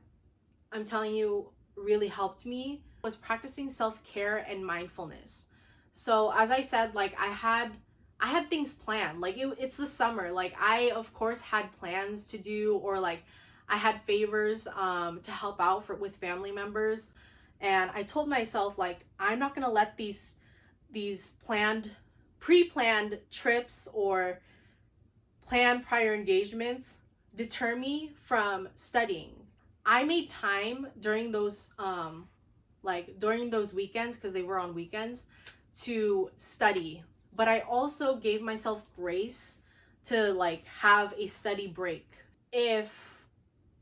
I'm telling you really helped me was practicing self-care and mindfulness. So as I said, like I had things planned. Like it's the summer. Like I of course had plans to do, or like I had favors to help out with family members. And I told myself, like, I'm not gonna let these pre-planned trips or planned prior engagements deter me from studying. I made time during those weekends, because they were on weekends, to study. But I also gave myself grace to like have a study break. If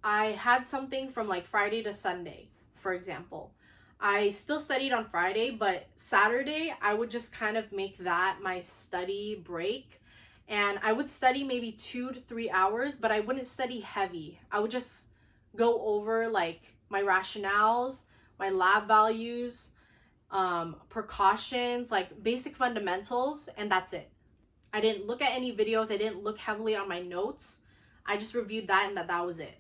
I had something from like Friday to Sunday, for example, I still studied on Friday, but Saturday I would just kind of make that my study break. And I would study maybe 2 to 3 hours, but I wouldn't study heavy. I would just go over like my rationales, my lab values, precautions, like basic fundamentals, and that's it. I didn't look at any videos. I didn't look heavily on my notes. I just reviewed that, and that was it.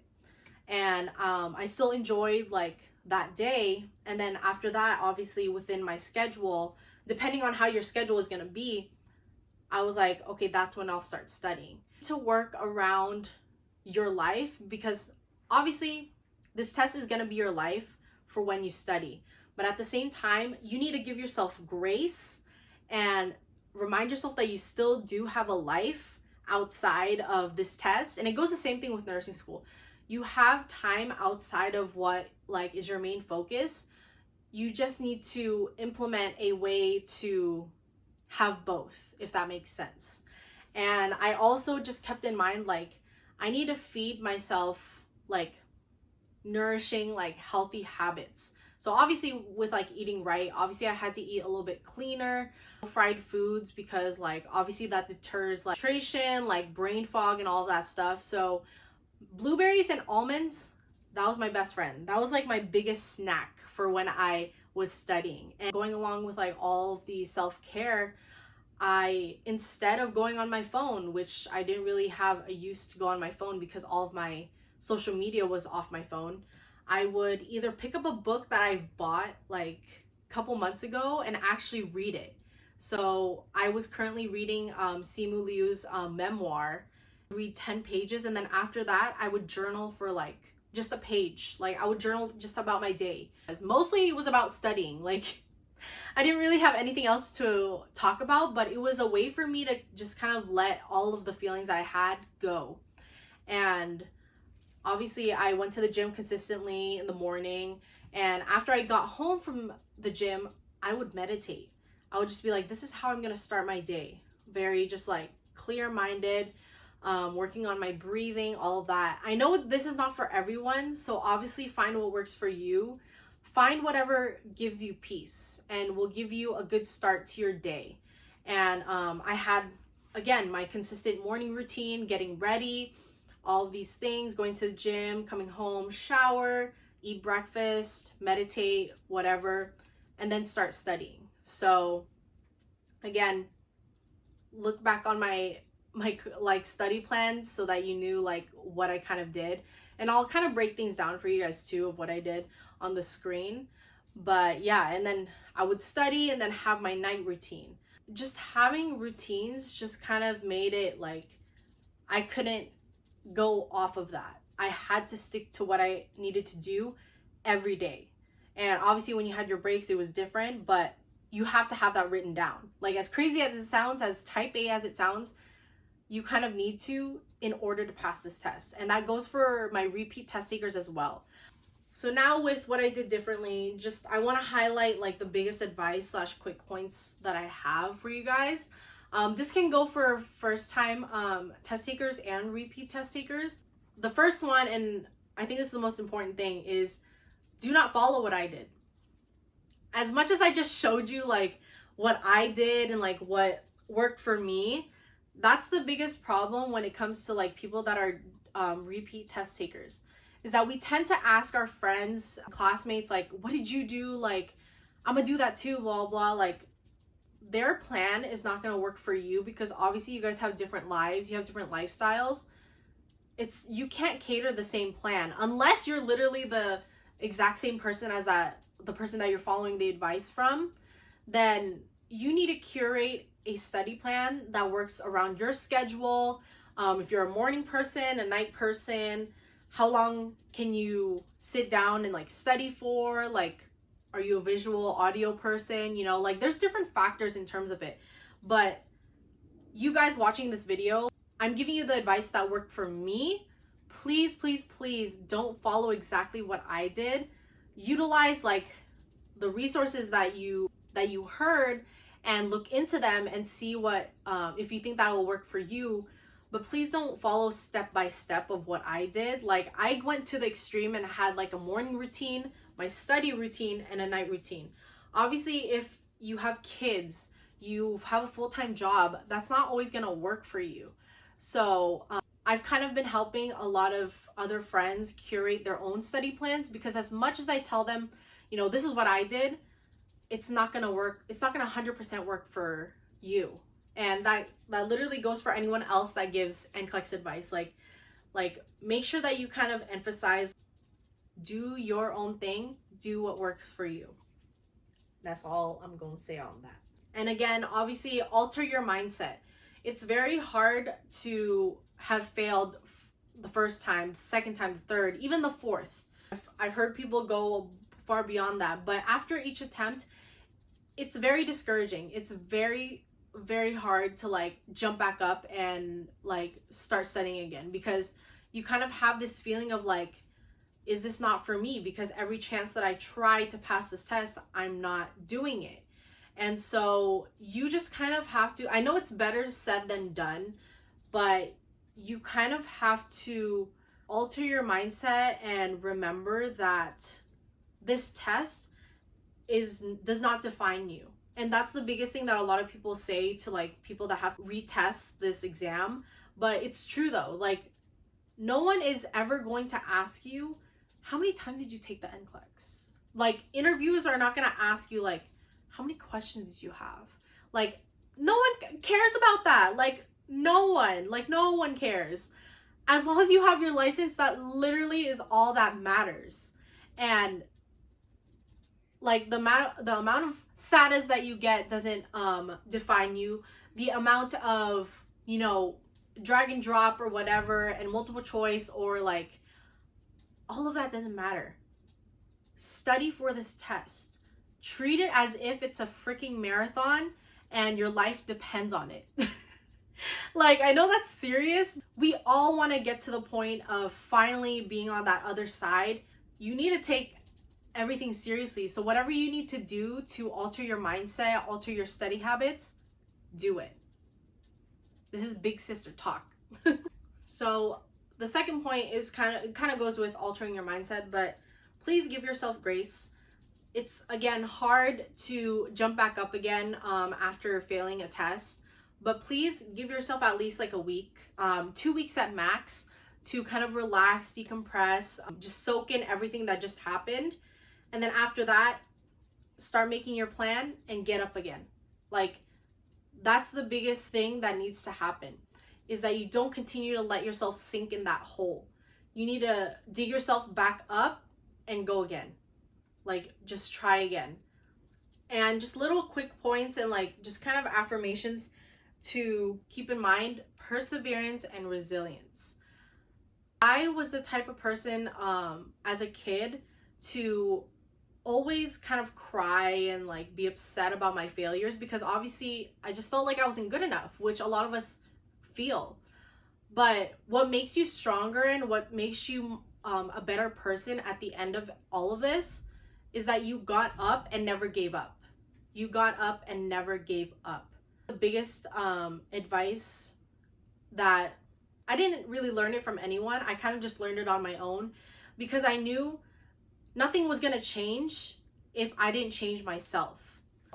And I still enjoyed like that day. And then after that, obviously within my schedule, depending on how your schedule is going to be, I was like, okay, that's when I'll start studying. To work around your life, because obviously this test is going to be your life for when you study. But at the same time, you need to give yourself grace and remind yourself that you still do have a life outside of this test. And it goes the same thing with nursing school. You have time outside of what like is your main focus. You just need to implement a way to have both, if that makes sense. And I also just kept in mind, like, I need to feed myself like nourishing, like healthy habits. So obviously with like eating right, obviously I had to eat a little bit cleaner, fried foods, because like obviously that deters like concentration, like brain fog and all of that stuff. So blueberries and almonds, that was my best friend. That was like my biggest snack for when I was studying. And going along with like all of the self-care, I, instead of going on my phone, which I didn't really have a use to go on my phone because all of my social media was off my phone, I would either pick up a book that I bought like a couple months ago and actually read it. So I was currently reading Simu Liu's memoir. Read 10 pages, and then after that I would journal for like just a page. Like I would journal just about my day. Mostly it was about studying. Like I didn't really have anything else to talk about, but it was a way for me to just kind of let all of the feelings I had go. And obviously I went to the gym consistently in the morning, and after I got home from the gym, I would meditate. I would just be like, this is how I'm going to start my day. Very just like clear-minded, working on my breathing, all of that. I know this is not for everyone, so obviously find what works for you. Find whatever gives you peace and will give you a good start to your day. And I had, again, my consistent morning routine, getting ready, all of these things, going to the gym, coming home, shower, eat breakfast, meditate, whatever, and then start studying. So again, look back on my like study plans so that you knew like what I kind of did, and I'll kind of break things down for you guys too of what I did on the screen. But yeah, and then I would study and then have my night routine. Just having routines just kind of made it like I couldn't go off of that. I had to stick to what I needed to do every day. And obviously when you had your breaks, it was different, but you have to have that written down. Like, as crazy as it sounds, as type A as it sounds, you kind of need to in order to pass this test. And that goes for my repeat test takers as well. So now with what I did differently, just I want to highlight like the biggest advice / quick points that I have for you guys. This can go for first time test takers and repeat test takers. The first one, and I think this is the most important thing, is do not follow what I did. As much as I just showed you like what I did and like what worked for me, that's the biggest problem when it comes to like people that are repeat test takers, is that we tend to ask our friends, classmates, like, what did you do? Like, I'm gonna do that too, blah, blah. Like, their plan is not gonna work for you because obviously you guys have different lives, you have different lifestyles. You can't cater the same plan unless you're literally the exact same person as the person that you're following the advice from. Then you need to curate a study plan that works around your schedule. If you're a morning person, a night person, how long can you sit down and like study for? Like, are you a visual audio person? You know, like there's different factors in terms of it. But you guys watching this video, I'm giving you the advice that worked for me. Please, please, please don't follow exactly what I did. Utilize like the resources that you heard and look into them and see what if you think that will work for you. But please don't follow step by step of what I did. Like, I went to the extreme and had like a morning routine, my study routine, and a night routine. Obviously, if you have kids, you have a full-time job, that's not always gonna work for you. So I've kind of been helping a lot of other friends curate their own study plans, because as much as I tell them, you know, this is what I did, it's not gonna work. It's not gonna 100% work for you. And that literally goes for anyone else that gives NCLEX advice. Like make sure that you kind of emphasize, do your own thing, do what works for you. That's all I'm going to say on that. And again, obviously, alter your mindset. It's very hard to have failed the first time, the second time, the third, even the fourth. I've heard people go far beyond that, but after each attempt, it's very discouraging. It's very, very hard to like jump back up and like start studying again, because you kind of have this feeling of like, is this not for me? Because every chance that I try to pass this test, I'm not doing it. And so you just kind of have to, I know it's better said than done, but you kind of have to alter your mindset and remember that this test does not define you. And that's the biggest thing that a lot of people say to like people that have to retest this exam. But it's true though, like no one is ever going to ask you, how many times did you take the NCLEX? Like, interviewers are not going to ask you like, how many questions did you have? Like, no one cares about that. Like, no one cares. As long as you have your license, that literally is all that matters. And like the amount of status that you get doesn't define you. The amount of, you know, drag and drop or whatever and multiple choice or like all of that doesn't matter. Study for this test. Treat it as if it's a freaking marathon and your life depends on it. Like, I know that's serious. We all want to get to the point of finally being on that other side. You need to take everything seriously. So whatever you need to do to alter your mindset, alter your study habits, do it. This is big sister talk. So the second point is kind of goes with altering your mindset, but please give yourself grace. It's again hard to jump back up again after failing a test, but please give yourself at least like a week, 2 weeks at max, to kind of relax, decompress, just soak in everything that just happened. And then after that, start making your plan and get up again. Like, that's the biggest thing that needs to happen, is that you don't continue to let yourself sink in that hole. You need to dig yourself back up and go again. Like, just try again. And just little quick points and like just kind of affirmations to keep in mind: perseverance and resilience. I was the type of person as a kid to always kind of cry and like be upset about my failures, because obviously I just felt like I wasn't good enough, which a lot of us feel. But what makes you stronger and what makes you a better person at the end of all of this is that you got up and never gave up. You got up and never gave up. The biggest advice that I didn't really learn it from anyone. I kind of just learned it on my own, because I knew nothing was going to change if I didn't change myself.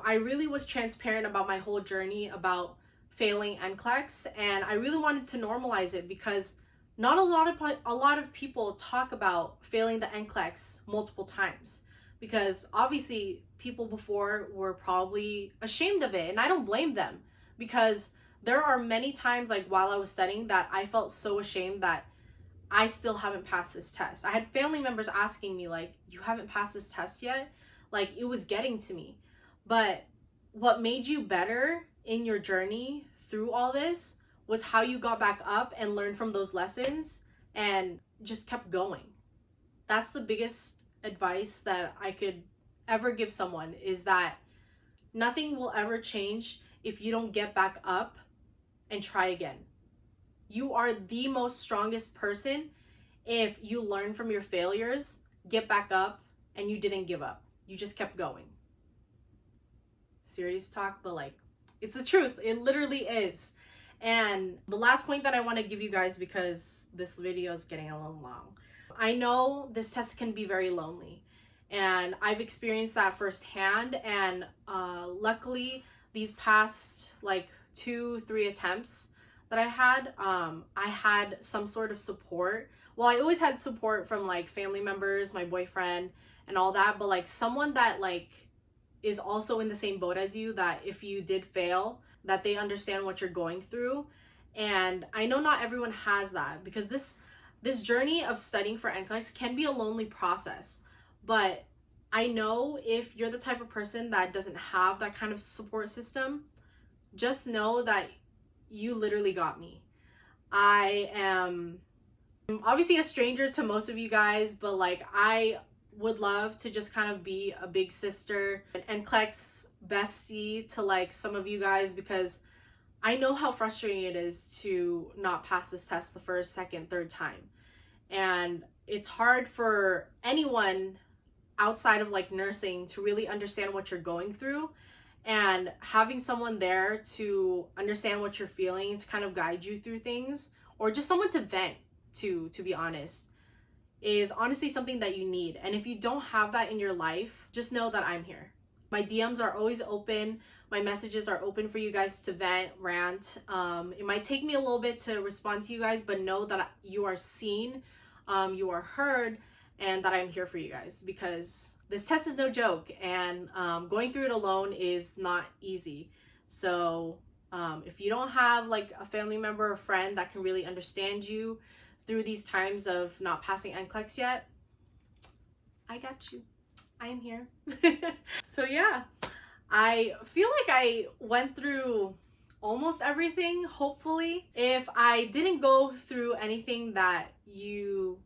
I really was transparent about my whole journey about failing NCLEX, and I really wanted to normalize it, because not a lot of people talk about failing the NCLEX multiple times, because obviously people before were probably ashamed of it, and I don't blame them, because there are many times like while I was studying that I felt so ashamed that I still haven't passed this test. I had family members asking me like, you haven't passed this test yet? Like, it was getting to me. But what made you better in your journey through all this was how you got back up and learned from those lessons and just kept going. That's the biggest advice that I could ever give someone, is that nothing will ever change if you don't get back up and try again. You are the most strongest person if you learn from your failures, get back up, and you didn't give up. You just kept going. Serious talk, but like, it's the truth. It literally is. And the last point that I want to give you guys, because this video is getting a little long, I know this test can be very lonely, and I've experienced that firsthand. And luckily, these past like 2-3 attempts that I had some sort of support. Well, I always had support from like family members, my boyfriend, and all that, but like someone that like is also in the same boat as you, that if you did fail, that they understand what you're going through. And I know not everyone has that, because this journey of studying for NCLEX can be a lonely process. But I know if you're the type of person that doesn't have that kind of support system, just know that you literally got me. I am obviously a stranger to most of you guys, but like, I would love to just kind of be a big sister and NCLEX bestie to like some of you guys, because I know how frustrating it is to not pass this test the first, second, third time. And it's hard for anyone outside of like nursing to really understand what you're going through, and having someone there to understand what you're feeling, to kind of guide you through things, or just someone to vent to be honest, is honestly something that you need. And if you don't have that in your life, just know that I'm here. My DMs are always open. My messages are open for you guys to vent, rant. It might take me a little bit to respond to you guys, but know that you are seen, you are heard, and that I'm here for you guys, because this test is no joke, and going through it alone is not easy. So if you don't have like a family member or friend that can really understand you through these times of not passing NCLEX yet, I got you. I am here. So yeah, I feel like I went through almost everything, hopefully. If I didn't go through anything that you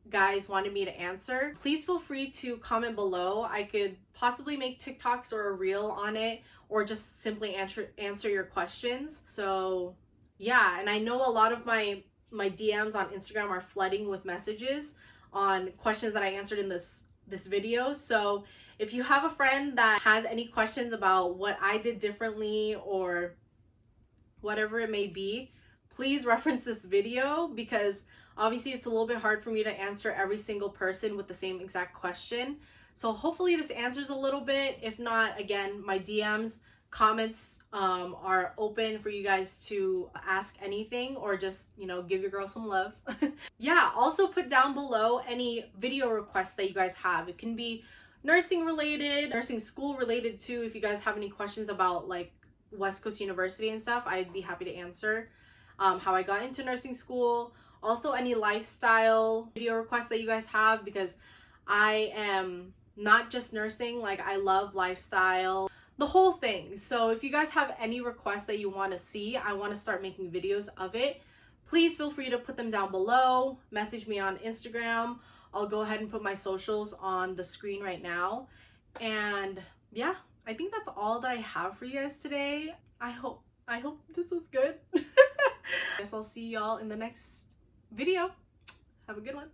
guys wanted me to answer, please feel free to comment below. I could possibly make TikToks or a reel on it, or just simply answer your questions. So yeah, and I know a lot of my DMs on Instagram are flooding with messages on questions that I answered in this video. So if you have a friend that has any questions about what I did differently or whatever it may be, please reference this video, because obviously it's a little bit hard for me to answer every single person with the same exact question. So hopefully this answers a little bit. If not, again, my DMs, comments are open for you guys to ask anything, or just, you know, give your girl some love. Yeah, also put down below any video requests that you guys have. It can be nursing related, nursing school related too. If you guys have any questions about like West Coast University and stuff, I'd be happy to answer. How I got into nursing school. Also any lifestyle video requests that you guys have, because I am not just nursing, like I love lifestyle. the whole thing. So if you guys have any requests that you want to see, I want to start making videos of it, please feel free to put them down below. Message me on Instagram. I'll go ahead and put my socials on the screen right now. And yeah, I think that's all that I have for you guys today. I hope this was good. I guess I'll see y'all in the next video. Have a good one.